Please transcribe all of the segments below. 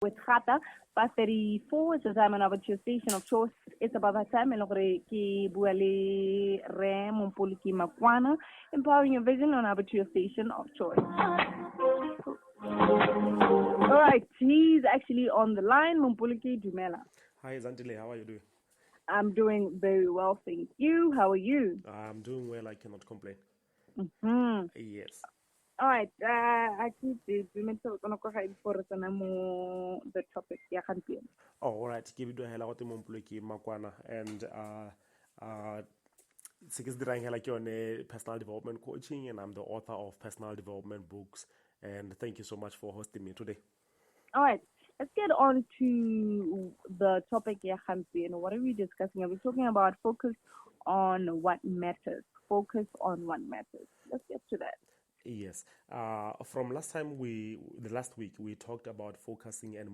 with Gata. Past 34 is the time and over to your station of choice. It's about that time. And ki buale re Mumpuliki Makwana, empowering your vision on over to your station of choice. All right, he's actually on the line, Mumpuliki Dumela. Hi, Zantile, how are you doing? I'm doing very well, thank you. How are you? I'm doing well, I cannot complain. Mm-hmm. Yes. All right, I keep the topic. Yeah, Oh, all right. Ke bidiwa hela go te Mompoleki Makwana, and se ke se dirang hela ke yone personal development coaching, and I'm the author of personal development books. And thank you so much for hosting me today. All right, let's get on to the topic. Yeah, what are we discussing? Are we talking about focus on what matters? Focus on what matters. Let's get to that. Yes. From the last week, we talked about focusing and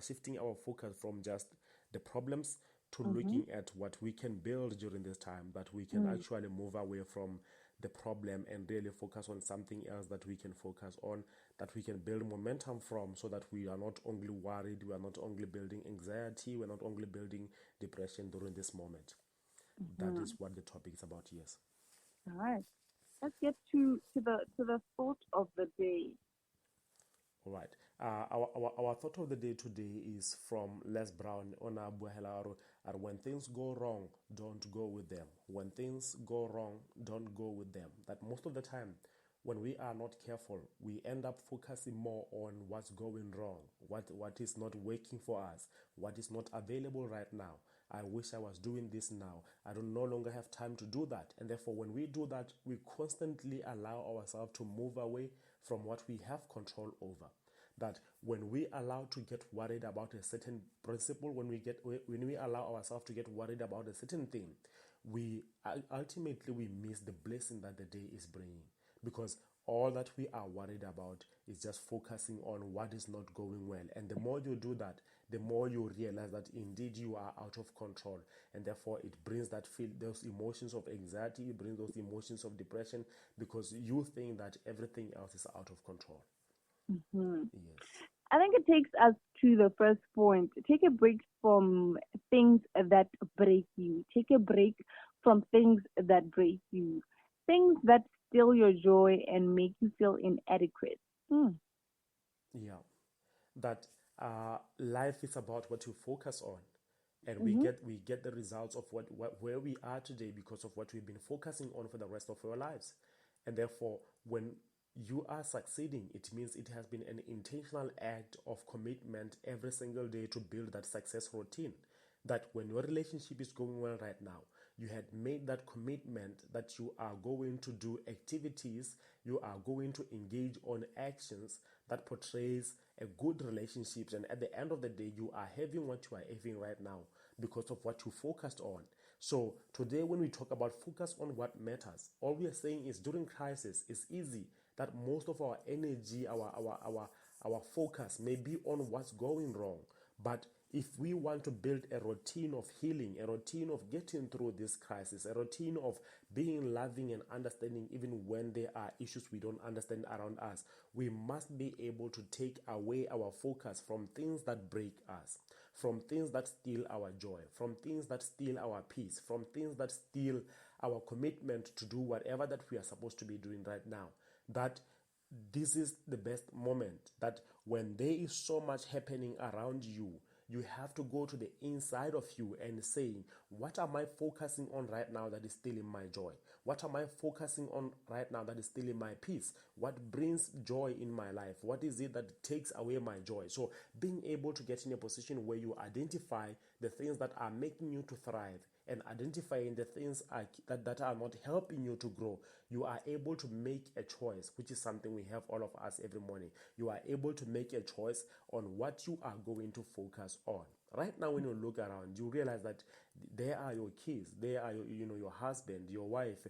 shifting our focus from just the problems to looking at what we can build during this time, that we can actually move away from the problem and really focus on something else that we can focus on, that we can build momentum from, so that we are not only worried, we are not only building anxiety, we're not only building depression during this moment. That is what the topic is about, yes. All right. Let's get to the thought of the day. All right. Our thought of the day today is from Les Brown on Abuhelaro. When things go wrong, don't go with them. When things go wrong, don't go with them. That most of the time, when we are not careful, we end up focusing more on what's going wrong, what is not working for us, what is not available right now. I wish I was doing this now. I don't no longer have time to do that. And therefore, when we do that, we constantly allow ourselves to move away from what we have control over. That when we allow to get worried about a certain principle, when we allow ourselves to get worried about a certain thing, we ultimately miss the blessing that the day is bringing, because all that we are worried about is just focusing on what is not going well. And the more you do that, the more you realize that indeed you are out of control, and therefore it brings those emotions of anxiety, it brings those emotions of depression, because you think that everything else is out of control. Yes. I think it takes us to the first point. Take a break from things that break you. Take a break from things that break you. Things that steal your joy and make you feel inadequate. Yeah. That life is about what you focus on. And we get the results of where we are today because of what we've been focusing on for the rest of our lives. And therefore, when you are succeeding, it means it has been an intentional act of commitment every single day to build that success routine. That when your relationship is going well right now, you had made that commitment that you are going to do activities, you are going to engage on actions that portrays a good relationships, and at the end of the day, you are having what you are having right now because of what you focused on. So today, when we talk about focus on what matters, all we are saying is during crisis, it's easy that most of our energy, our focus may be on what's going wrong. But if we want to build a routine of healing, a routine of getting through this crisis, a routine of being loving and understanding even when there are issues we don't understand around us, we must be able to take away our focus from things that break us, from things that steal our joy, from things that steal our peace, from things that steal our commitment to do whatever that we are supposed to be doing right now. That this is the best moment, that when there is so much happening around you, you have to go to the inside of you and saying, what am I focusing on right now that is stealing my joy? What am I focusing on right now that is stealing my peace? What brings joy in my life? What is it that takes away my joy? So being able to get in a position where you identify the things that are making you to thrive and identifying the things that are not helping you to grow, you are able to make a choice, which is something we have all of us every morning. You are able to make a choice on what you are going to focus on. Right now, when you look around, you realize that there are your kids, there are your husband, your wife,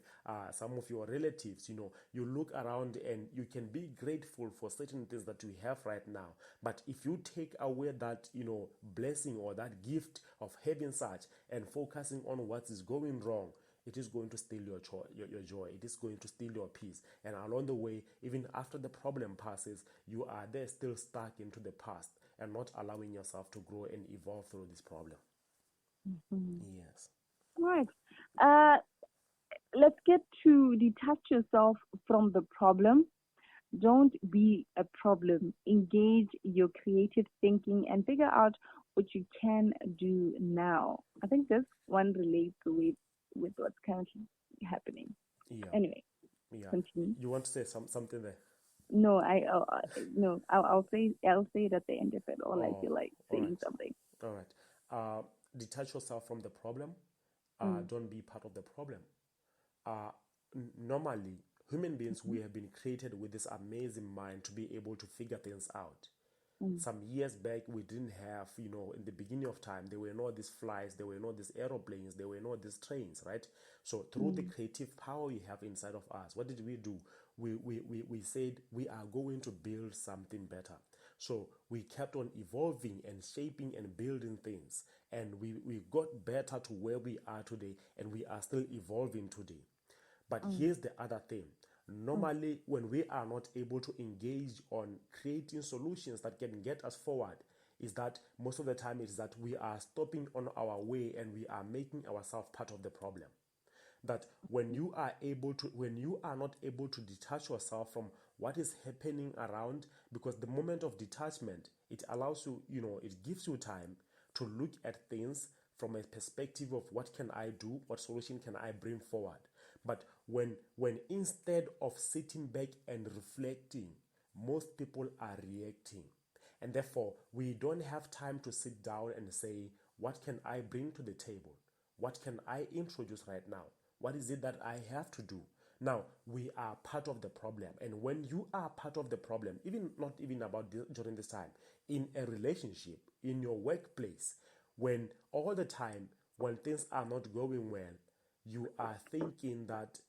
some of your relatives. You look around and you can be grateful for certain things that we have right now. But if you take away that blessing or that gift of having such and focusing on what is going wrong, it is going to steal your joy. It is going to steal your peace. And along the way, even after the problem passes, you are there still stuck into the past. and not allowing yourself to grow and evolve through this problem. Mhm. Yes. Right. Uh, let's get to detach yourself from the problem. Don't be a problem. Engage your creative thinking and figure out what you can do now. I think this one relates with what's currently happening. Yeah. Anyway, Yeah. continue. You want to say something there? No, no. I'll say it at the end of it, or like Oh, you're like all saying right. something. All right. Uh, Detach yourself from the problem. Mm, Don't be part of the problem. uh, Normally, human beings, mhm, we have been created with this amazing mind to be able to figure things out. mm, Some years back, we didn't have, in the beginning of time, there were not these flights, there were not these aeroplanes, there were not these trains, right? So through the mm, creative power we have inside of us, what did we do? We said we are going to build something better. So we kept on evolving and shaping and building things, and we got better to where we are today, and we are still evolving today. But mm, here's the other thing. mm, Normally, when we are not able to engage on creating solutions that can get us forward, is that most of the time it is that we are stopping on our way and we are making ourselves part of the problem. That when you are not able to detach yourself from what is happening around, because the moment of detachment, it allows you, it gives you time to look at things from a perspective of what can I do, what solution can I bring forward. But when instead of sitting back and reflecting, most people are reacting. And therefore, we don't have time to sit down and say, what can I bring to the table? What can I introduce right now? What is it that I have to do? Now, we are part of the problem. And when you are part of the problem, even not even about during this time, in a relationship, in your workplace, when all the time, when things are not going well, you are thinking that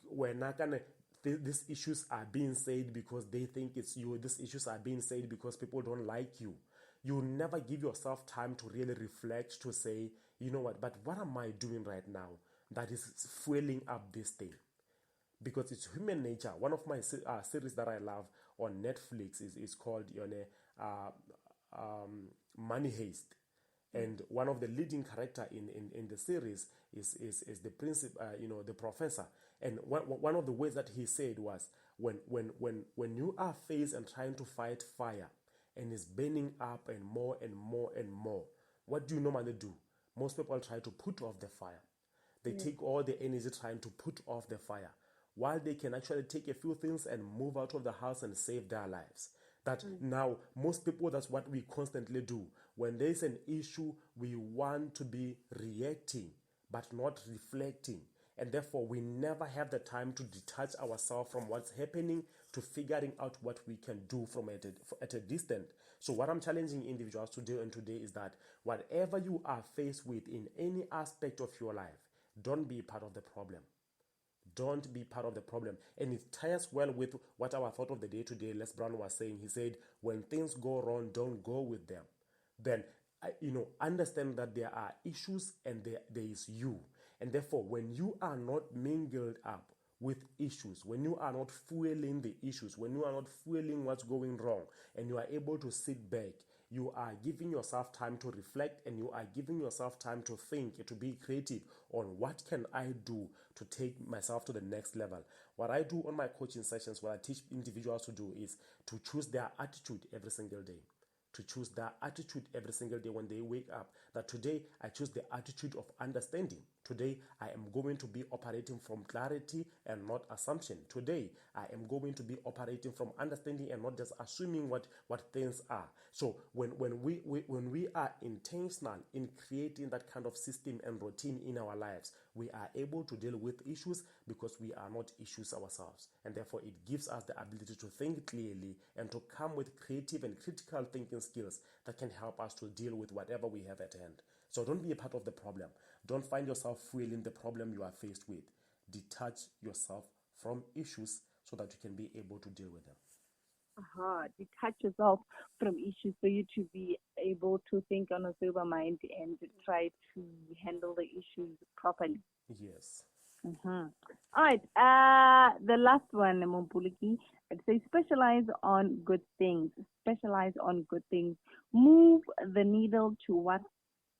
we're not gonna these issues are being said because they think it's you, these issues are being said because people don't like you. You never give yourself time to really reflect, to say, you know what, but what am I doing right now that is fueling up this thing? Because it's human nature. One of my series that I love on Netflix is called uh, Money Heist, mm, and one of the leading character in the series is the principal, the professor. And one of the ways that he said was, when you are faced and trying to fight fire and it's burning up and more and more and more, what do you normally do? Most people try to put off the fire. They yeah, take all the energy trying to put off the fire, while they can actually take a few things and move out of the house and save their lives. That mm, now, most people, that's what we constantly do. When there's an issue, we want to be reacting but not reflecting. And therefore, we never have the time to detach ourselves from what's happening to figuring out what we can do from at a distance. So, what I'm challenging individuals to do and today is that whatever you are faced with in any aspect of your life, don't be part of the problem. Don't be part of the problem. And it ties well with what our thought of the day today, Les Brown was saying. He said, when things go wrong, don't go with them. Then, understand that there are issues and there is you. And therefore, when you are not mingled up with issues, when you are not fueling the issues, when you are not fueling what's going wrong, and you are able to sit back, you are giving yourself time to reflect, and you are giving yourself time to think, to be creative on what can I do to take myself to the next level. What I do on my coaching sessions, what I teach individuals to do, is to choose their attitude every single day, to choose their attitude every single day when they wake up. That today I choose the attitude of understanding. Today I am going to be operating from clarity and not assumption. Today I am going to be operating from understanding and not just assuming what things are. So when we are intentional in creating that kind of system and routine in our lives, we are able to deal with issues because we are not issues ourselves. And therefore, it gives us the ability to think clearly and to come with creative and critical thinking skills that can help us to deal with whatever we have at hand. So don't be a part of the problem. Don't find yourself fueling the problem you are faced with. Detach yourself from issues so that you can be able to deal with them. Detach yourself from issues for you to be able to think on a sober mind and try to handle the issues properly. Yes. Mm-hmm. All right. The last one, Mumpuliki. It says specialize on good things. Specialize on good things. Move the needle to what?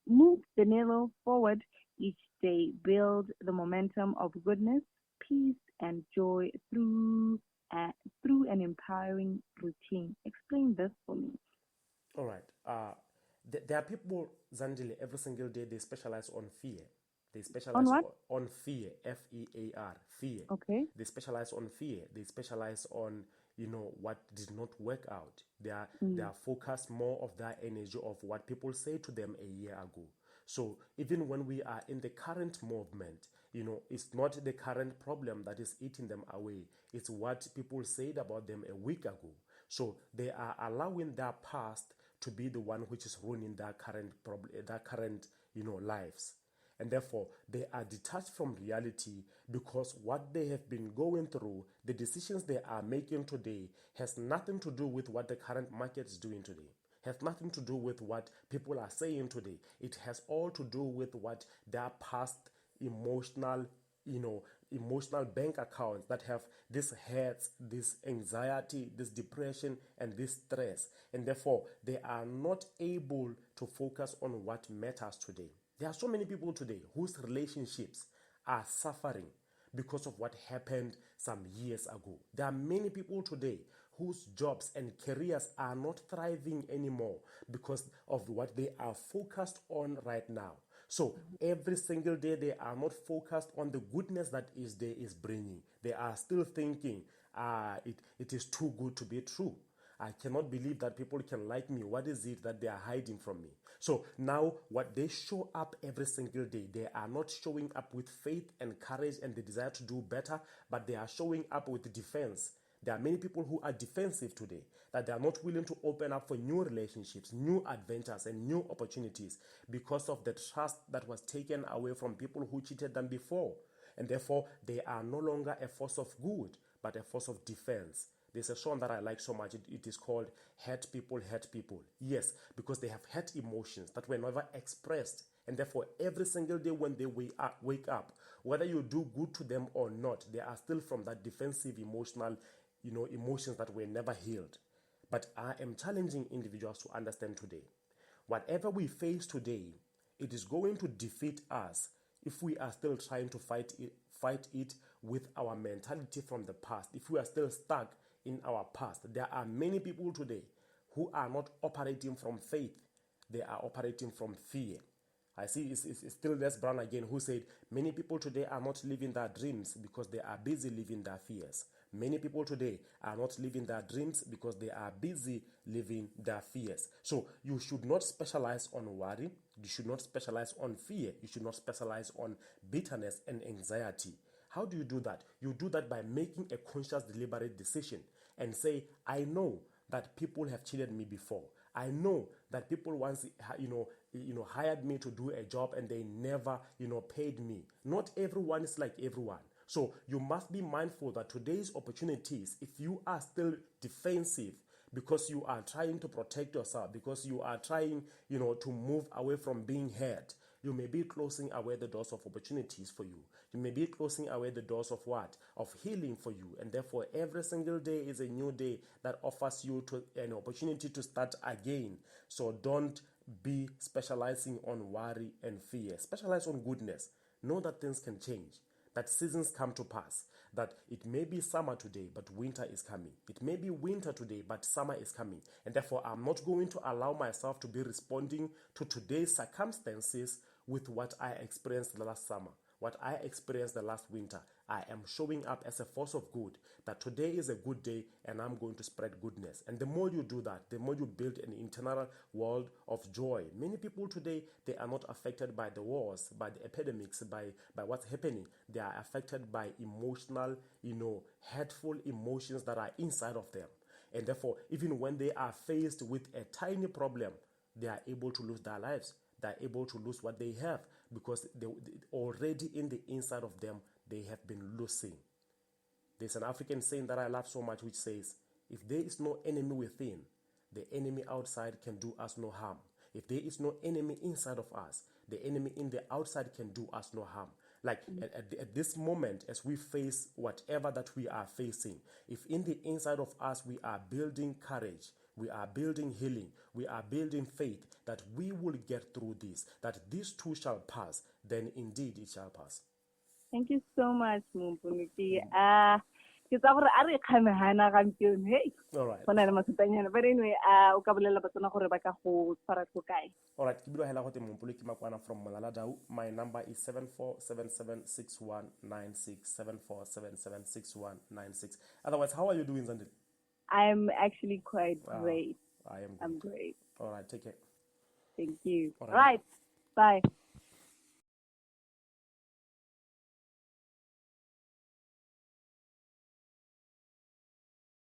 Move the needle forward each day. Build the momentum of goodness, peace, and joy uh, through an empowering routine. Explain this for me. All right. There are people, Zandile, every single day they specialize on fear. They On specialize what? on fear, Fear, fear. Okay. They specialize on fear. They specialize on, what did not work out. They Mm. are focused more of that energy of what people say to them a year ago. So even when we are in the current movement, it's not the current problem that is eating them away. It's what people said about them a week ago. So they are allowing their past to be the one which is ruining their current problem, their current, lives. And therefore, they are detached from reality because what they have been going through, the decisions they are making today, has nothing to do with what the current market is doing today. Has nothing to do with what people are saying today. It has all to do with what their past emotional, emotional bank accounts that have this hurts, this anxiety, this depression, and this stress. And therefore, they are not able to focus on what matters today. There are so many people today whose relationships are suffering because of what happened some years ago. There are many people today whose jobs and careers are not thriving anymore because of what they are focused on right now. So every single day they are not focused on the goodness that is there is bringing. They are still thinking, it is too good to be true. I cannot believe that people can like me. What is it that they are hiding from me? So now, what they show up every single day, they are not showing up with faith and courage and the desire to do better, but they are showing up with defense. There are many people who are defensive today, that they are not willing to open up for new relationships, new adventures, and new opportunities because of the trust that was taken away from people who cheated them before. And therefore, they are no longer a force of good, but a force of defense. There's a song that I like so much. It is called Hurt People, Hurt People. Yes, because they have hurt emotions that were never expressed. And therefore, every single day when they wake up, whether you do good to them or not, they are still from that defensive emotional, emotions that were never healed. But I am challenging individuals to understand today. Whatever we face today, it is going to defeat us if we are still trying to fight it with our mentality from the past. If we are still stuck in our past, there are many people today who are not operating from faith, they are operating from fear. I see it's still Les Brown again who said many people today are not living their dreams because they are busy living their fears. Many people today are not living their dreams because they are busy living their fears. So you should not specialize on worry. You should not specialize on fear. You should not specialize on bitterness and anxiety. How do you do that? You do that by making a conscious, deliberate decision and say, I know that people have cheated me before. I know that people once, hired me to do a job and they never, paid me. Not everyone is like everyone. So you must be mindful that today's opportunities, if you are still defensive, because you are trying to protect yourself, because you are trying, to move away from being hurt, you may be closing away the doors of opportunities for you. You may be closing away the doors of what? Of healing for you. And therefore, every single day is a new day that offers you an opportunity to start again. So don't be specializing on worry and fear. Specialize on goodness. Know that things can change, that seasons come to pass, that it may be summer today, but winter is coming. It may be winter today, but summer is coming. And therefore, I'm not going to allow myself to be responding to today's circumstances with what I experienced the last summer, what I experienced the last winter. I am showing up as a force of good, that today is a good day and I'm going to spread goodness. And the more you do that, the more you build an internal world of joy. Many people today, they are not affected by the wars, by the epidemics, by what's happening. They are affected by emotional, hurtful emotions that are inside of them. And therefore, even when they are faced with a tiny problem, they are able to lose their lives. They are able to lose what they have because they already in the inside of them, they have been losing. There's an African saying that I love so much which says, if there is no enemy within, the enemy outside can do us no harm. If there is no enemy inside of us, the enemy in the outside can do us no harm. Like at this moment, as we face whatever that we are facing, if in the inside of us we are building courage, we are building healing, we are building faith that we will get through this, that this too shall pass, then indeed it shall pass. Thank you so much, Mumpunuki. Ke tsa gore a re kgamegana gampieno hey All right. go na le mathutanyana but anyway o ka bolela batsona gore ba ka go tshwara ko kae. All right, ke hela gote Mompolo ke Makwana from Molala Dau. My number is 74776196. Otherwise, how are you doing, Zandile? I'm actually quite great. I am great. I'm great. All right, take care. Thank you. All Right. Bye.